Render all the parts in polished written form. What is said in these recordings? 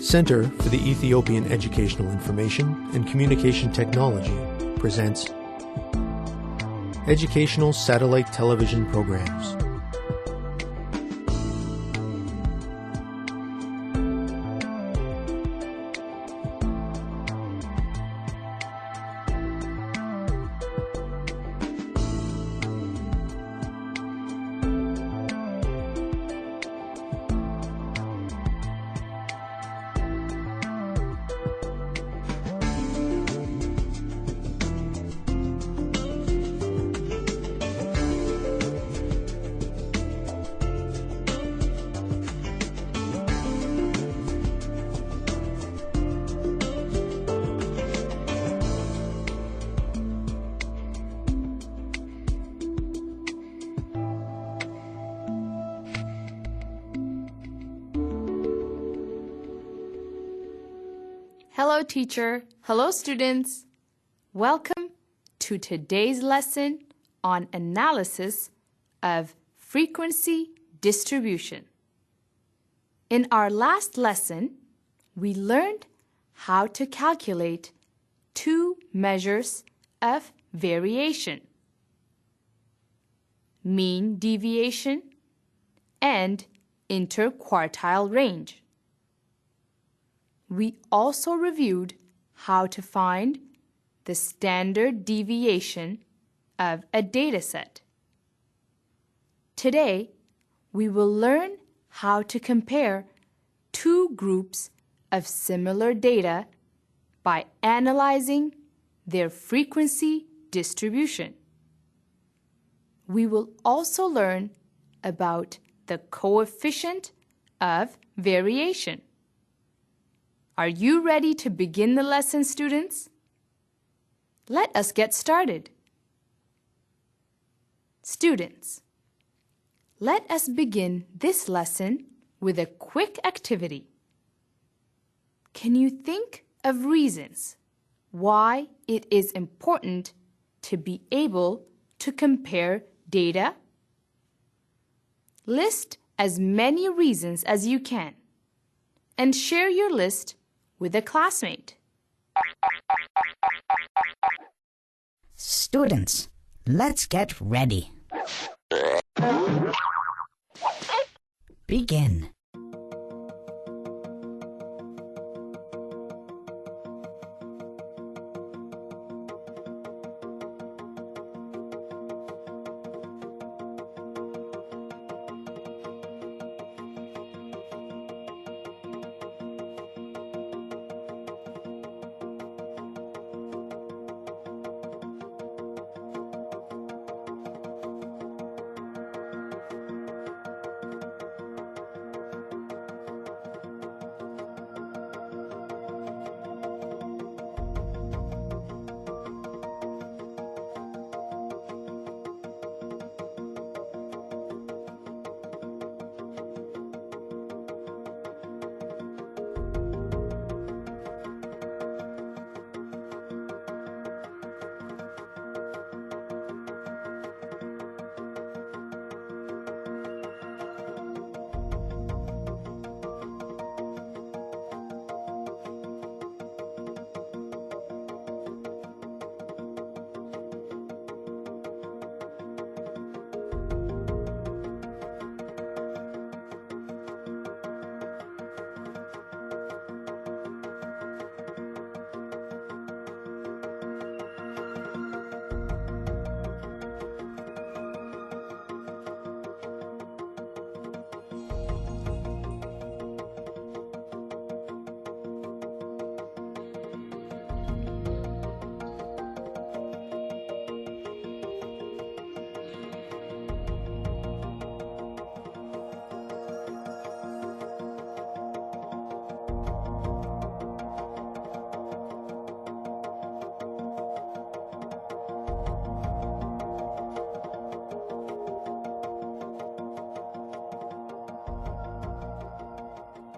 Center for the Ethiopian Educational Information and Communication Technology presents Educational Satellite Television Programs. Hello, teacher. Hello, students. Welcome to today's lesson on analysis of frequency distribution. In our last lesson, we learned how to calculate two measures of variation: mean deviation and interquartile range. We also reviewed how to find the standard deviation of a dataset. Today, we will learn how to compare two groups of similar data by analyzing their frequency distribution. We will also learn about the coefficient of variation. Are you ready to begin the lesson, students? Let us get started. Students, let us begin this lesson with a quick activity. Can you think of reasons why it is important to be able to compare data? List as many reasons as you can and share your list with a classmate. Students, let's get ready. Begin.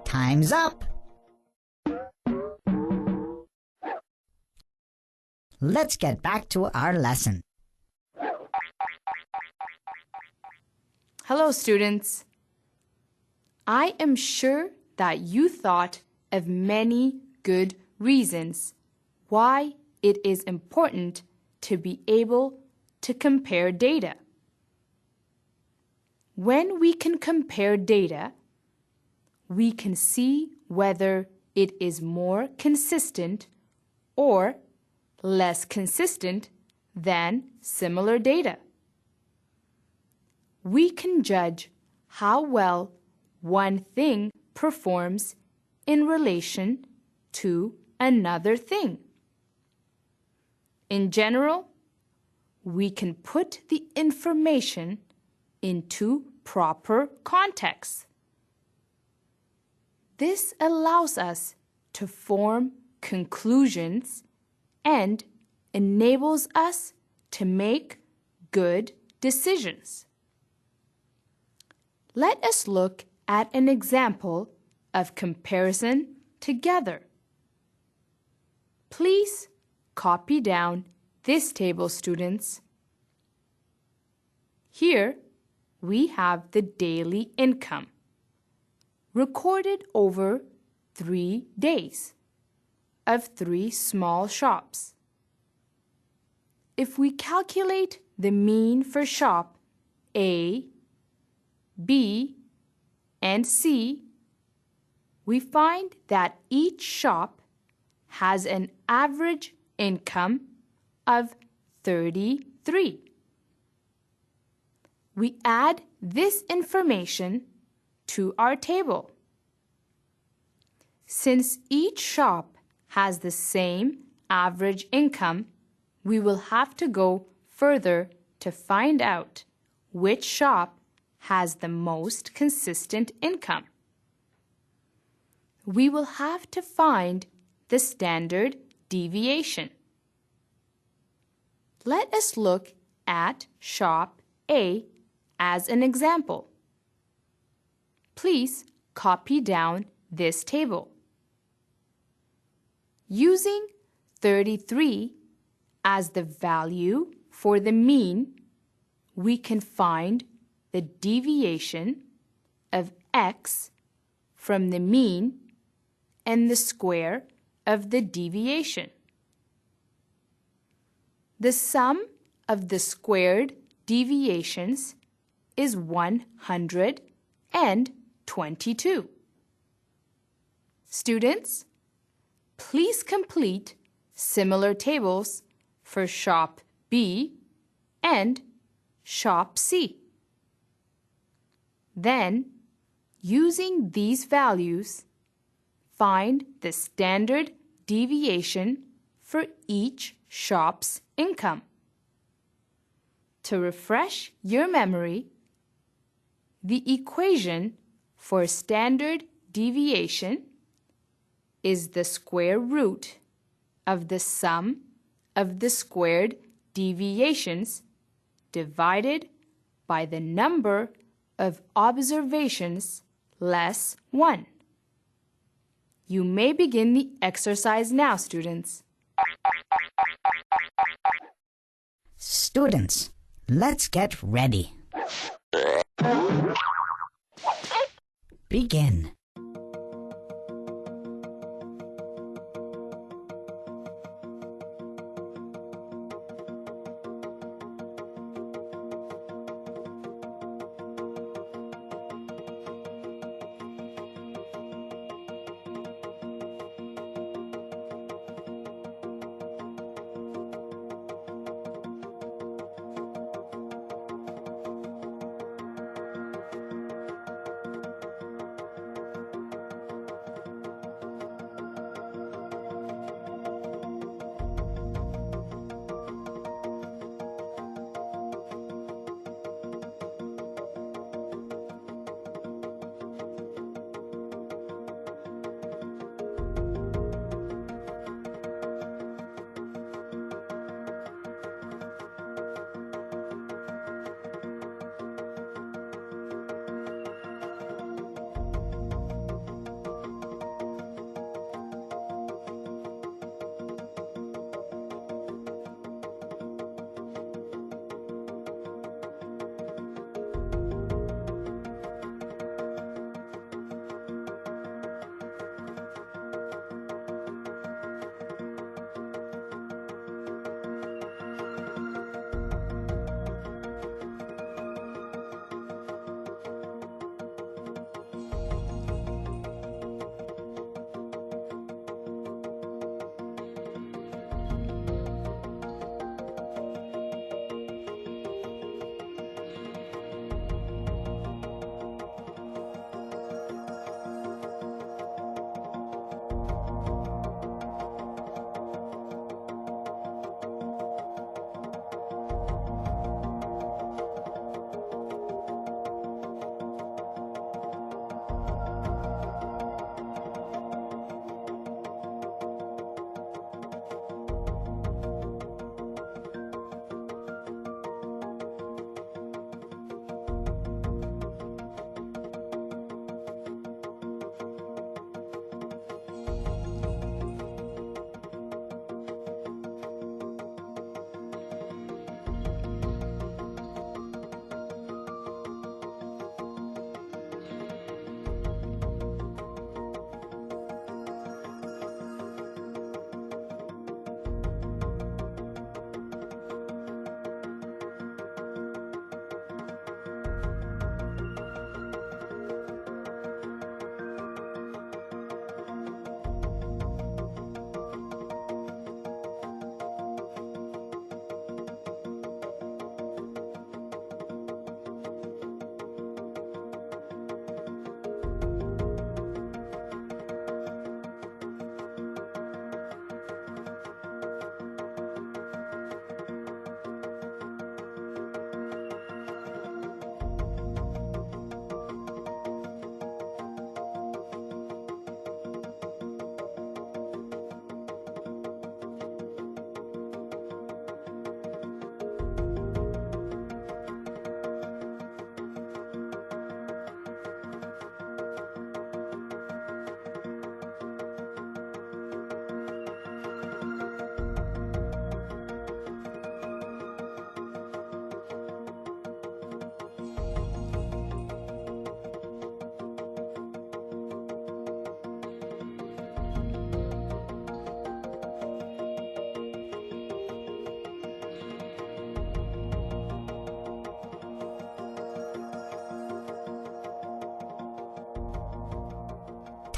Time's up. Let's get back to our lesson. Hello, students. I am sure that you thought of many good reasons why it is important to be able to compare data. When we can compare data, we can see whether it is more consistent or less consistent than similar data. We can judge how well one thing performs in relation to another thing. In general, we can put the information into proper context. This allows us to form conclusions and enables us to make good decisions. Let us look at an example of comparison together. Please copy down this table, students. Here we have the daily income recorded over 3 days of 3 small shops. If we calculate the mean for shop A, B, and C, we find that each shop has an average income of 33. We add this information to our table. Since each shop has the same average income, we will have to go further to find out which shop has the most consistent income. We will have to find the standard deviation. Let us look at shop A as an example. Please copy down this table. Using 33 as the value for the mean, we can find the deviation of x from the mean and the square of the deviation. The sum of the squared deviations is 122. Students, please complete similar tables for shop B and shop C. Then, using these values, find the standard deviation for each shop's income. To refresh your memory, the equation for standard deviation is the square root of the sum of the squared deviations divided by the number of observations less 1. You may begin the exercise now, students. Students, let's get ready. Begin.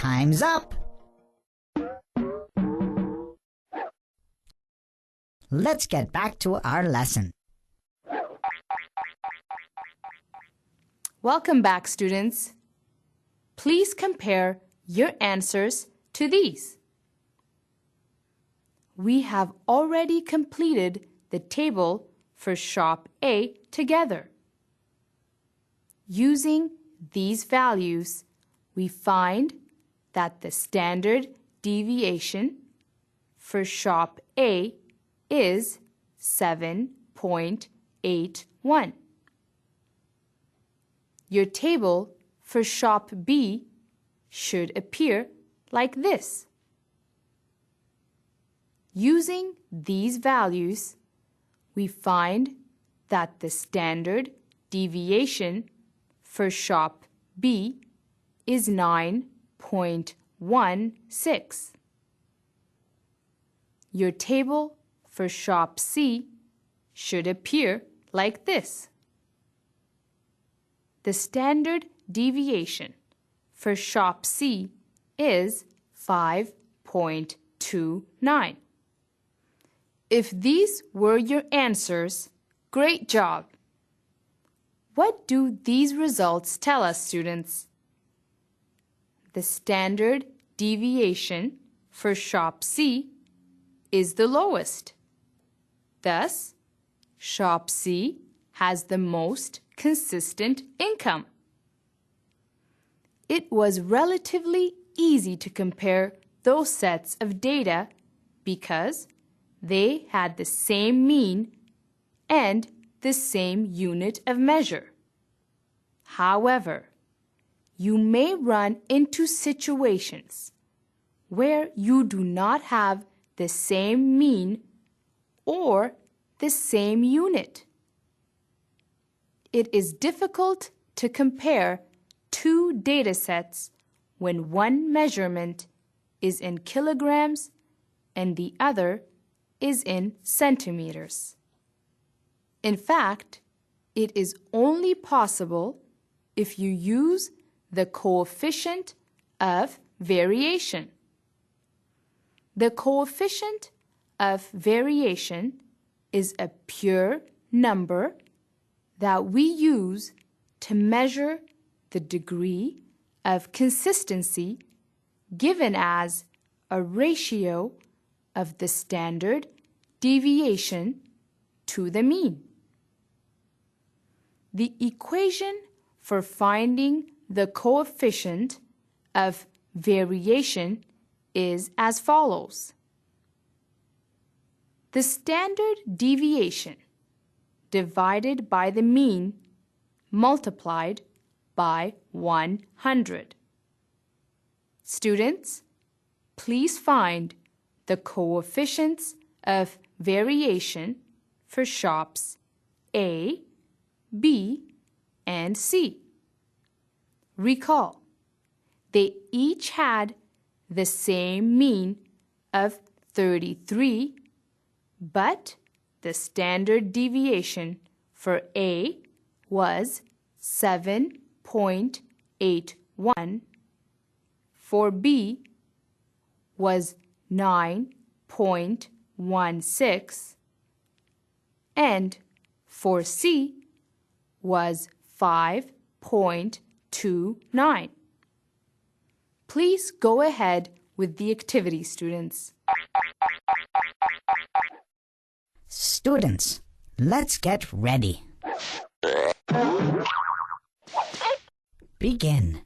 Time's up. Let's get back to our lesson. Welcome back, students. Please compare your answers to these. We have already completed the table for shop A together. Using these values, we find that the standard deviation for shop A is 7.81. Your table for shop B should appear like this. Using these values, we find that the standard deviation for shop B is 9.16. Your table for shop C should appear like this. The standard deviation for shop C is 5.29. If these were your answers, great job! What do these results tell us, students? The standard deviation for shop C is the lowest. Thus, shop C has the most consistent income. It was relatively easy to compare those sets of data because they had the same mean and the same unit of measure. However, you may run into situations where you do not have the same mean or the same unit. It is difficult to compare two data sets when one measurement is in kilograms and the other is in centimeters. In fact, it is only possible if you use the coefficient of variation. The coefficient of variation is a pure number that we use to measure the degree of consistency given as a ratio of the standard deviation to the mean. The equation for finding the coefficient of variation is as follows. The standard deviation divided by the mean multiplied by 100. Students, please find the coefficients of variation for shops A, B, and C. Recall, they each had the same mean of 33, but the standard deviation for A was 7.81, for B was 9.16, and for C was 5.29. Please go ahead with the activity, students. Students, let's get ready. Begin.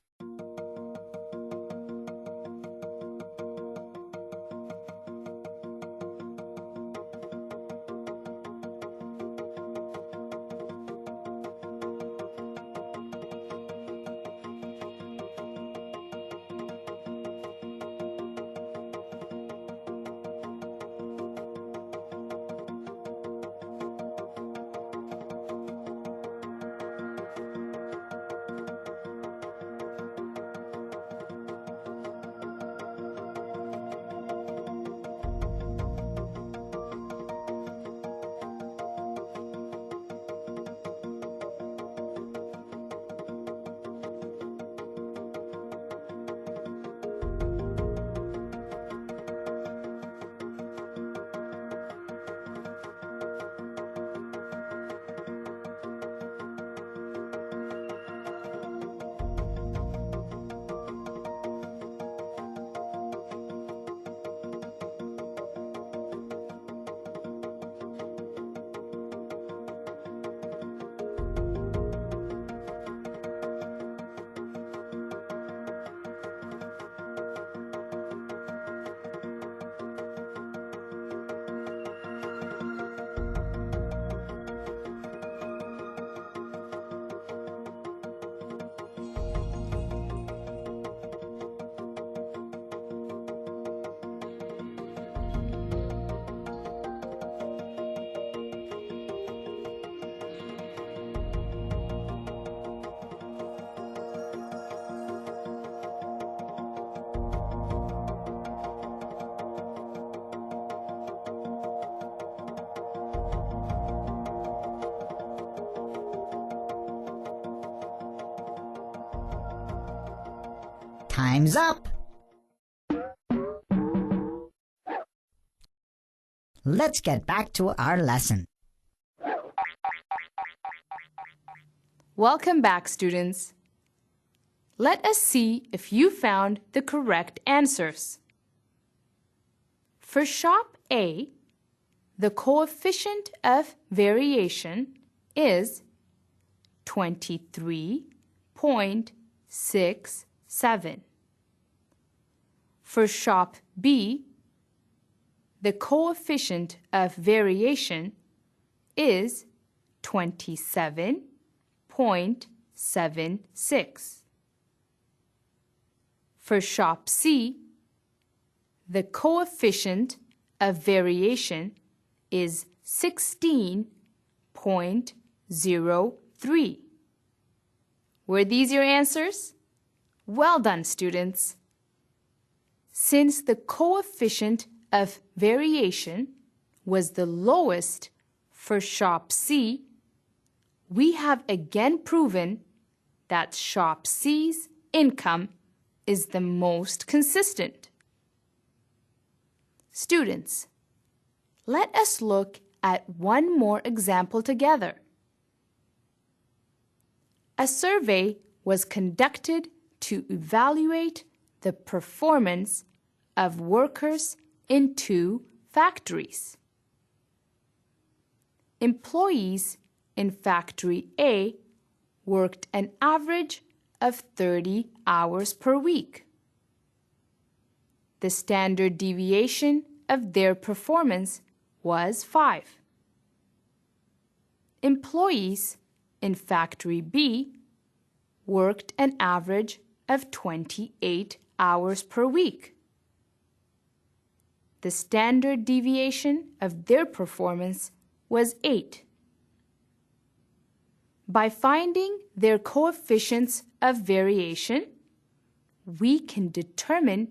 Time's up. Let's get back to our lesson. Welcome back, students. Let us see if you found the correct answers. For shop A, the coefficient of variation is 23.67. For shop B, the coefficient of variation is 27.76. For shop C, the coefficient of variation is 16.03. Were these your answers? Well done, students. Since the coefficient of variation was the lowest for shop C, we have again proven that shop C's income is the most consistent. Students, let us look at one more example together. A survey was conducted to evaluate the performance of workers in 2 factories. Employees in Factory A worked an average of 30 hours per week. The standard deviation of their performance was 5. Employees in Factory B worked an average of 28 hours per week. The standard deviation of their performance was 8. By finding their coefficients of variation, we can determine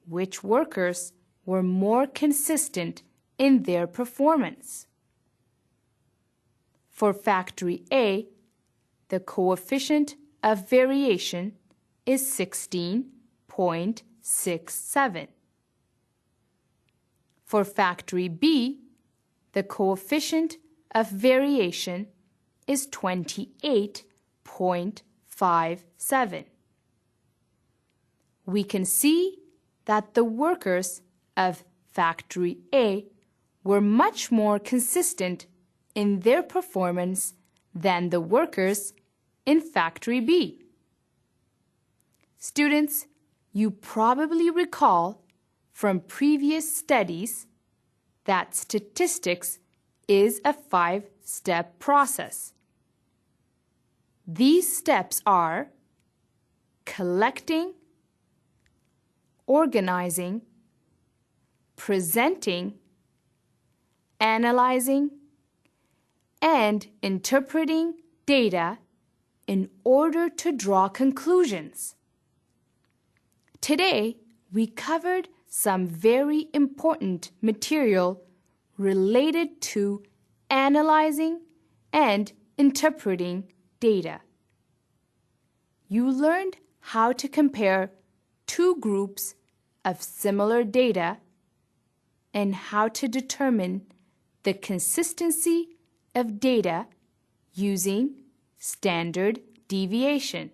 which workers were more consistent in their performance. For Factory A, the coefficient of variation is 16.67. For Factory B, the coefficient of variation is 28.57. We can see that the workers of Factory A were much more consistent in their performance than the workers in Factory B. Students, you probably recall from previous studies that statistics is a 5-step process. These steps are collecting, organizing, presenting, analyzing, and interpreting data in order to draw conclusions. Today, we covered some very important material related to analyzing and interpreting data. You learned how to compare 2 groups of similar data and how to determine the consistency of data using standard deviation.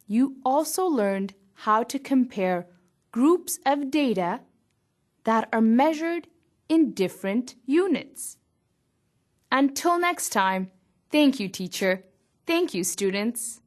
You also learned how to compare groups of data that are measured in different units. Until next time, thank you, teacher. Thank you, students.